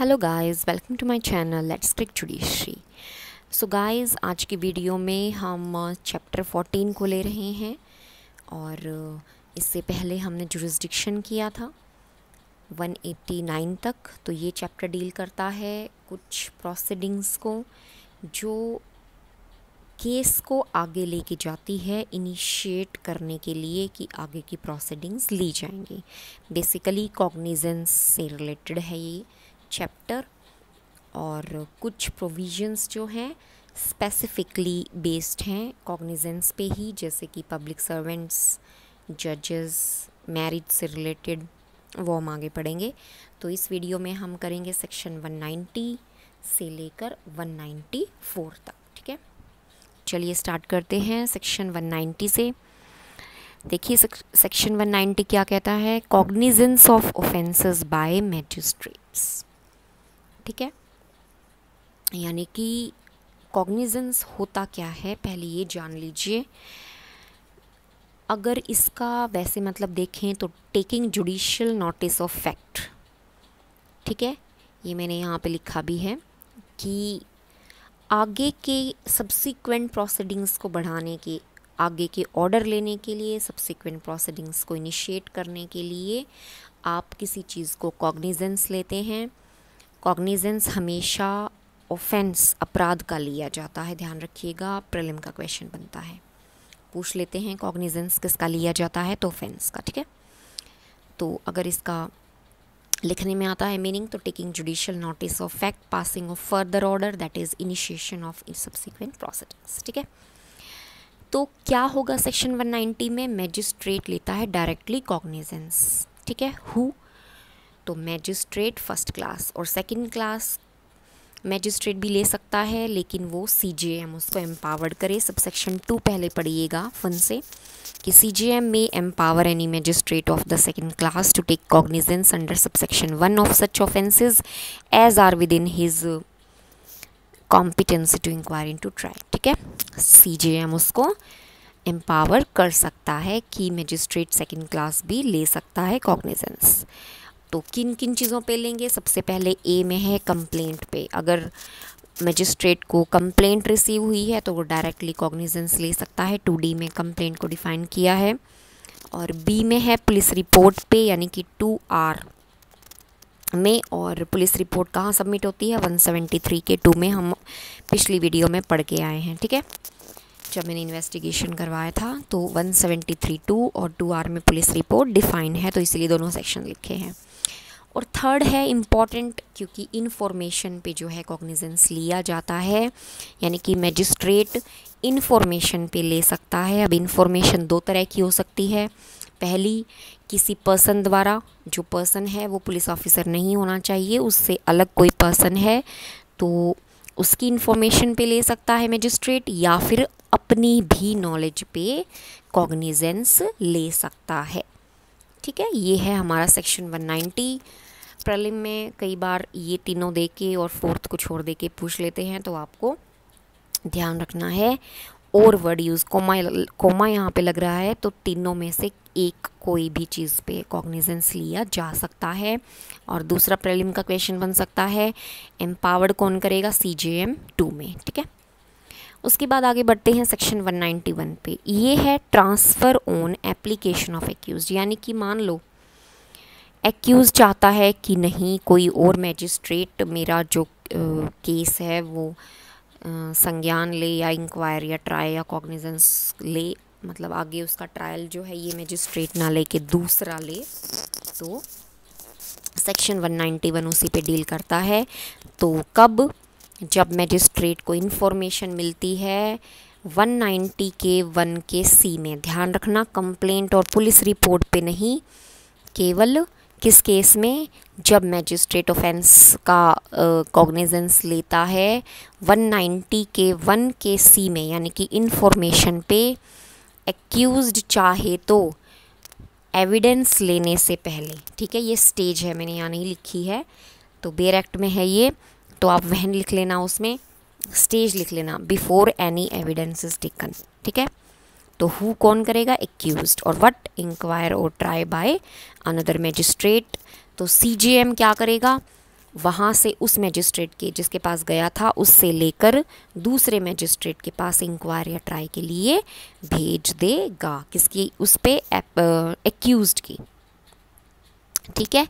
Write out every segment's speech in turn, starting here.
Hello guys, welcome to my channel let's click judiciary. So guys, आज की video में हम चैप्टर 14 को ले रहे हैं और इससे पहले हमने जुरिस्डिक्शन किया था 189 तक। तो ये चैप्टर डील करता है कुछ प्रोसीडिंग्स को जो केस को आगे लेके जाती है इनिशिएट करने के लिए कि आगे की प्रोसीडिंग्स ली जाएंगी। बेसिकली कॉग्निजेंस से रिलेटेड है ये चैप्टर और कुछ प्रोविजंस जो हैं स्पेसिफिकली बेस्ड हैं कॉग्निजेंस पे ही, जैसे कि पब्लिक सर्वेंट्स, जजेस, मैरिज से रिलेटेड, वो हम आगे पढ़ेंगे। तो इस वीडियो में हम करेंगे सेक्शन 190 से लेकर 194 तक। ठीक है, चलिए स्टार्ट करते हैं सेक्शन 190 से। देखिए सेक्शन 190 क्या कहता है, cognizance of offences by magistrates. ठीक है, यानी कि कॉग्निजेंस होता क्या है पहले ये जान लीजिए। अगर इसका वैसे मतलब देखें तो taking judicial notice of fact. ठीक है, ये मैंने यहाँ पे लिखा भी है कि आगे के सब्सिक्वेंट प्रोसीडिंग्स को बढ़ाने के, आगे के ऑर्डर लेने के लिए, सब्सिक्वेंट प्रोसीडिंग्स को इनिशिएट करने के लिए आप किसी चीज़ को कॉग्निजेंस लेते हैं। कॉग्निजेंस हमेशा ऑफेंस, अपराध का लिया जाता है, ध्यान रखिएगा, प्रीलिम का क्वेश्चन बनता है, पूछ लेते हैं कॉग्निजेंस किसका लिया जाता है, तो ऑफेंस का। ठीक है, तो अगर इसका लिखने में आता है मीनिंग, तो taking judicial notice of fact, passing of further order, that is initiation of subsequent proceedings. ठीक है, तो क्या होगा सेक्शन 190 में, मैजिस्ट्रेट लेता है डायरेक्टली कॉग्निजेंस। ठीक है, हु, तो मैजिस्ट्रेट फर्स्ट क्लास और सेकंड क्लास मैजिस्ट्रेट भी ले सकता है, लेकिन वो सीजेएम उसको एम्पावर्ड करे। सबसेक्शन 2 पहले पढ़िएगा फन से कि सीजेएम में empower any magistrate of the second class to take cognizance under subsection 1 of such offences as are within his competency to inquire into trial. ठीक है, सीजेएम उसको एम्पावर कर सकता है कि मैजिस्ट्रेट सेकंड क्लास भी ले सकता है कॉग्निजेंस। तो किन किन चीज़ों पे लेंगे, सबसे पहले ए में है कंप्लेंट पे। अगर मैजिस्ट्रेट को कंप्लेंट रिसीव हुई है तो वो डायरेक्टली कॉग्निजेंस ले सकता है, 2D में कंप्लेंट को डिफाइन किया है। और बी में है पुलिस रिपोर्ट पे, यानी कि 2R में। और पुलिस रिपोर्ट कहाँ सबमिट होती है, 173 के 2 में, हम पिछली वीडियो में पढ़ के आए हैं। ठीक है, जब मैंने इन्वेस्टिगेशन करवाया था तो 173(2) और 2R में पुलिस रिपोर्ट डिफाइन है, तो इसलिए दोनों सेक्शन लिखे हैं। और थर्ड है इम्पॉर्टेंट, क्योंकि इन्फॉर्मेशन पे जो है कॉग्निजेंस लिया जाता है, यानी कि मैजिस्ट्रेट इन्फॉर्मेशन पे ले सकता है। अब इन्फॉर्मेशन 2 तरह की हो सकती है। पहली, किसी पर्सन द्वारा, जो पर्सन है वो पुलिस ऑफिसर नहीं होना चाहिए, उससे अलग कोई पर्सन है तो उसकी इन्फॉर्मेशन पे ले सकता है मैजिस्ट्रेट, या फिर अपनी भी नॉलेज पे कॉग्निजेंस ले सकता है। ठीक है, ये है हमारा सेक्शन 190। प्रीलिम में कई बार ये तीनों दे के और फोर्थ को छोड़ दे के पूछ लेते हैं, तो आपको ध्यान रखना है। और वर्ड यूज़, कोमा यहाँ पे लग रहा है, तो तीनों में से एक कोई भी चीज़ पे कॉग्निजेंस लिया जा सकता है। और दूसरा प्रीलिम का क्वेश्चन बन सकता है, एम्पावर्ड कौन करेगा, सीजेएम 2 में। ठीक है, उसके बाद आगे बढ़ते हैं सेक्शन 191 पे। ये है transfer on application of accused, यानी कि मान लो एक्यूज चाहता है कि नहीं कोई और मैजिस्ट्रेट मेरा जो केस है वो संज्ञान ले या इंक्वायर या ट्राई या कॉग्निजेंस ले, मतलब आगे उसका ट्रायल जो है ये मैजिस्ट्रेट ना ले के दूसरा ले, तो सेक्शन 191 उसी पे डील करता है। तो कब, जब मैजिस्ट्रेट को इन्फॉर्मेशन मिलती है 190 के 1 के C में, ध्यान रखना कंप्लेंट और पुलिस रिपोर्ट पे नहीं, केवल किस केस में, जब मैजिस्ट्रेट ऑफेंस का कॉग्निजेंस लेता है 190 के 1 के C में, यानी कि इन्फॉर्मेशन पे एक्यूज्ड चाहे तो एविडेंस लेने से पहले। ठीक है, ये स्टेज है, मैंने यहाँ नहीं लिखी है, तो बेयर एक्ट में है ये, तो आप वहन लिख लेना, उसमें स्टेज लिख लेना, before any evidence is taken. ठीक है, तो हु कौन करेगा, एक्यूज्ड, और व्हाट, इंक्वायर और ट्राई बाय अनदर मैजिस्ट्रेट। तो सीजेएम क्या करेगा, वहाँ से उस मैजिस्ट्रेट के जिसके पास गया था उससे लेकर दूसरे मैजिस्ट्रेट के पास इंक्वायरी या ट्राई के लिए भेज देगा। किसकी? उस पे एक्यूज्ड की, ठीक है।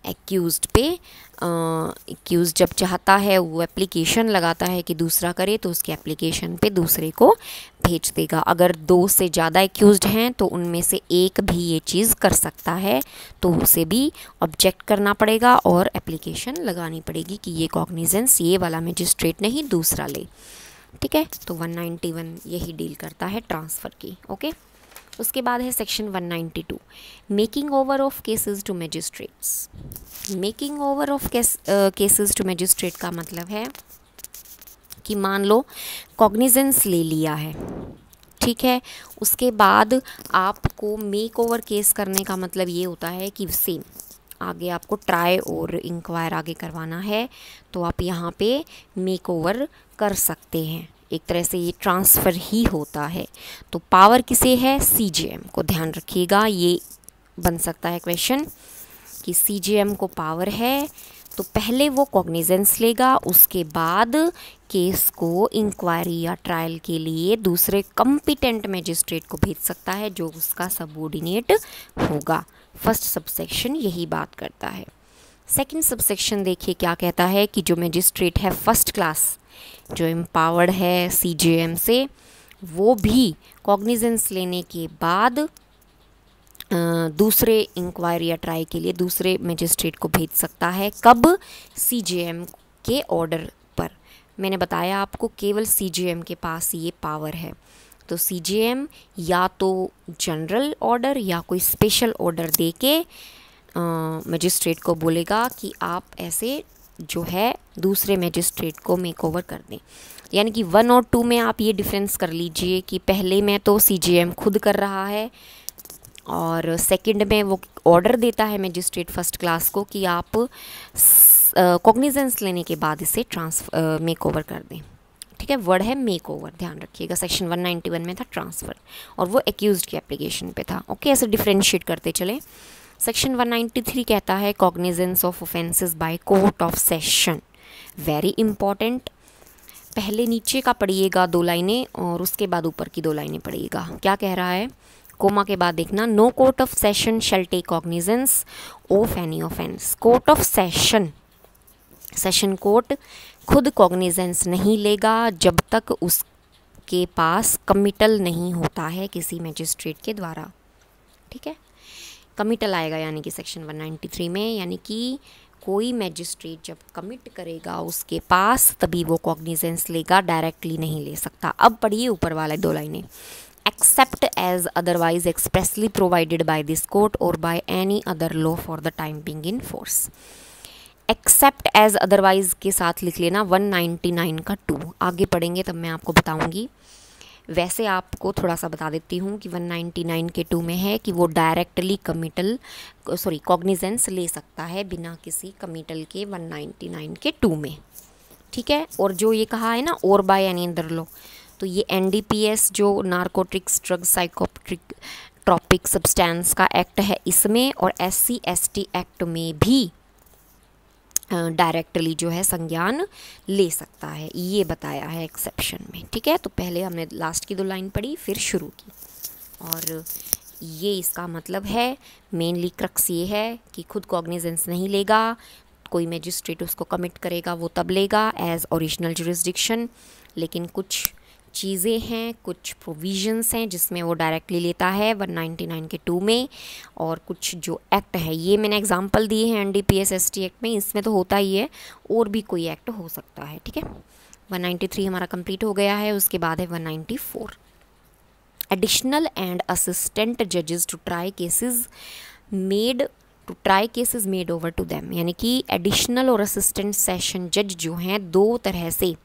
एक्यूज्ड पे एक्यूज जब चाहता है वो एप्लीकेशन लगाता है कि दूसरा करे तो उसके एप्लीकेशन पे दूसरे को भेज देगा। अगर 2 से ज़्यादा एक्यूज्ड हैं तो उनमें से एक भी ये चीज़ कर सकता है तो उसे भी ऑब्जेक्ट करना पड़ेगा और एप्लीकेशन लगानी पड़ेगी कि ये कॉग्निजेंस ये वाला मैजिस्ट्रेट नहीं दूसरा ले, ठीक है। तो 191 यही डील करता है ट्रांसफ़र की, ओके। उसके बाद है section 192 making over of cases to magistrates. Making over of cases to magistrate का मतलब है कि मान लो कॉग्निजेंस ले लिया है, ठीक है। उसके बाद आपको मेक ओवर केस करने का मतलब ये होता है कि सेम आगे आपको ट्राई और इंक्वायर आगे करवाना है तो आप यहाँ पे मेक ओवर कर सकते हैं। एक तरह से ये ट्रांसफ़र ही होता है। तो पावर किसे है? सीजेएम को। ध्यान रखिएगा, ये बन सकता है क्वेश्चन कि सीजेएम को पावर है तो पहले वो कॉग्निजेंस लेगा, उसके बाद केस को इंक्वायरी या ट्रायल के लिए दूसरे कॉम्पिटेंट मैजिस्ट्रेट को भेज सकता है जो उसका सबऑर्डिनेट होगा। फर्स्ट सबसेक्शन यही बात करता है। सेकंड सबसेक्शन देखिए क्या कहता है कि जो मैजिस्ट्रेट है फर्स्ट क्लास जो एम्पावर्ड है सीजेएम से, वो भी कॉग्निजेंस लेने के बाद दूसरे इंक्वायरी या ट्राई के लिए दूसरे मैजिस्ट्रेट को भेज सकता है। कब? सीजेएम के ऑर्डर पर। मैंने बताया आपको केवल सीजेएम के पास ये पावर है। तो सीजेएम या तो जनरल ऑर्डर या कोई स्पेशल ऑर्डर दे के मैजिस्ट्रेट को बोलेगा कि आप ऐसे जो है दूसरे मैजिस्ट्रेट को मेक ओवर कर दें। यानी कि 1 और 2 में आप ये डिफरेंस कर लीजिए कि पहले में तो सीजेएम खुद कर रहा है और सेकंड में वो ऑर्डर देता है मैजिस्ट्रेट फर्स्ट क्लास को कि आप कॉग्निजेंस लेने के बाद इसे मेक ओवर कर दें, ठीक है। वर्ड है मेक ओवर, ध्यान रखिएगा। सेक्शन 191 में था ट्रांसफ़र और वो एक्यूज्ड की एप्लीकेशन पे था, ओके। ऐसे डिफ्रेंशिएट करते चले। सेक्शन 193 कहता है cognizance of offences by court of session. Very important. पहले नीचे का पढ़िएगा 2 लाइनें और उसके बाद ऊपर की 2 लाइनें पढ़िएगा। क्या कह रहा है? कोमा के बाद देखना, no court of session shall take cognizance of any offence. Court of session, session court खुद कॉग्निजेंस नहीं लेगा जब तक उसके पास कमिटल नहीं होता है किसी मैजिस्ट्रेट के द्वारा, ठीक है। कमिटल आएगा यानी कि सेक्शन 193 में, यानी कि कोई मैजिस्ट्रेट जब कमिट करेगा उसके पास तभी वो कॉग्निजेंस लेगा, डायरेक्टली नहीं ले सकता। अब पढ़िए ऊपर वाला 2 लाइनें। Except as otherwise expressly provided by this court और by any other law for the time being in force. Except as otherwise के साथ लिख लेना 199 का 2। आगे पढ़ेंगे तब मैं आपको बताऊंगी। वैसे आपको थोड़ा सा बता देती हूँ कि 199 के 2 में है कि वो डायरेक्टली कॉग्निजेंस ले सकता है बिना किसी कमिटल के 199 के 2 में, ठीक है। और जो ये कहा है ना और बाय एनी अदर लॉ, तो ये NDPS जो नारकोटिक्स ड्रग साइकोट्रॉपिक सब्सटेंस का एक्ट है इसमें, और SC/ST एक्ट में भी डायरेक्टली जो है संज्ञान ले सकता है, ये बताया है एक्सेप्शन में, ठीक है। तो पहले हमने लास्ट की 2 लाइन पढ़ी फिर शुरू की, और ये इसका मतलब है मेनली क्रक्स ये है कि खुद कॉग्निजेंस नहीं लेगा, कोई मैजिस्ट्रेट उसको कमिट करेगा वो तब लेगा एज ओरिजिनल जुरिस्डिक्शन, लेकिन कुछ चीज़ें हैं, कुछ प्रोविजंस हैं जिसमें वो डायरेक्टली लेता है 199 के 2 में, और कुछ जो एक्ट है ये मैंने एग्जांपल दिए हैं NDPS ST एक्ट में, इसमें तो होता ही है, और भी कोई एक्ट हो सकता है, ठीक है। 193 हमारा कंप्लीट हो गया है। उसके बाद है 194, एडिशनल एंड असिस्टेंट जजेस to try cases made over to them. यानी कि एडिशनल और असिस्टेंट सेशन जज जो हैं 2 तरह से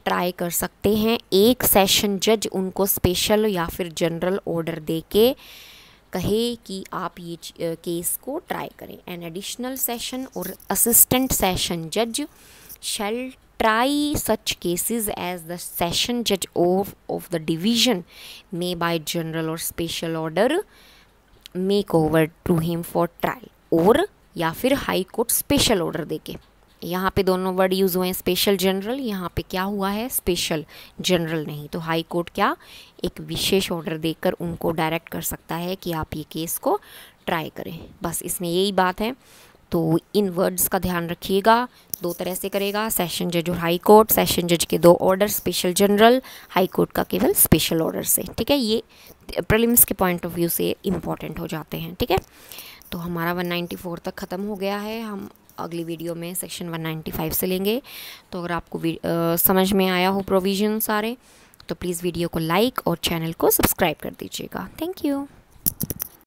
ट्राई कर सकते हैं। एक सेशन जज उनको स्पेशल या फिर जनरल ऑर्डर दे के कहे कि आप ये केस को ट्राई करें। एन एडिशनल सेशन और असिस्टेंट सेशन जज शैल try such cases as the session judge of the division may by general or special order make over to him for trial, और या फिर हाई कोर्ट स्पेशल ऑर्डर देके, यहाँ पे दोनों word use हुए हैं, स्पेशल जनरल, यहाँ पे क्या हुआ है, स्पेशल, जनरल नहीं। तो हाई कोर्ट क्या एक विशेष ऑर्डर देकर उनको डायरेक्ट कर सकता है कि आप ये केस को ट्राई करें, बस इसमें यही बात है। तो इन वर्ड्स का ध्यान रखिएगा। दो तरह से करेगा, सेशन जज और हाई कोर्ट। सेशन जज के दो order, special general, high court का केवल स्पेशल ऑर्डर से। ठीक है, ये प्रीलिम्स के पॉइंट ऑफ व्यू से इम्पॉर्टेंट हो जाते हैं। ठीक है, तो हमारा 194 तक ख़त्म हो गया है। हम अगली वीडियो में सेक्शन 195 से लेंगे। तो अगर आपको समझ में आया हो प्रोविज़न सारे, तो प्लीज़ वीडियो को लाइक और चैनल को सब्सक्राइब कर दीजिएगा। Thank you.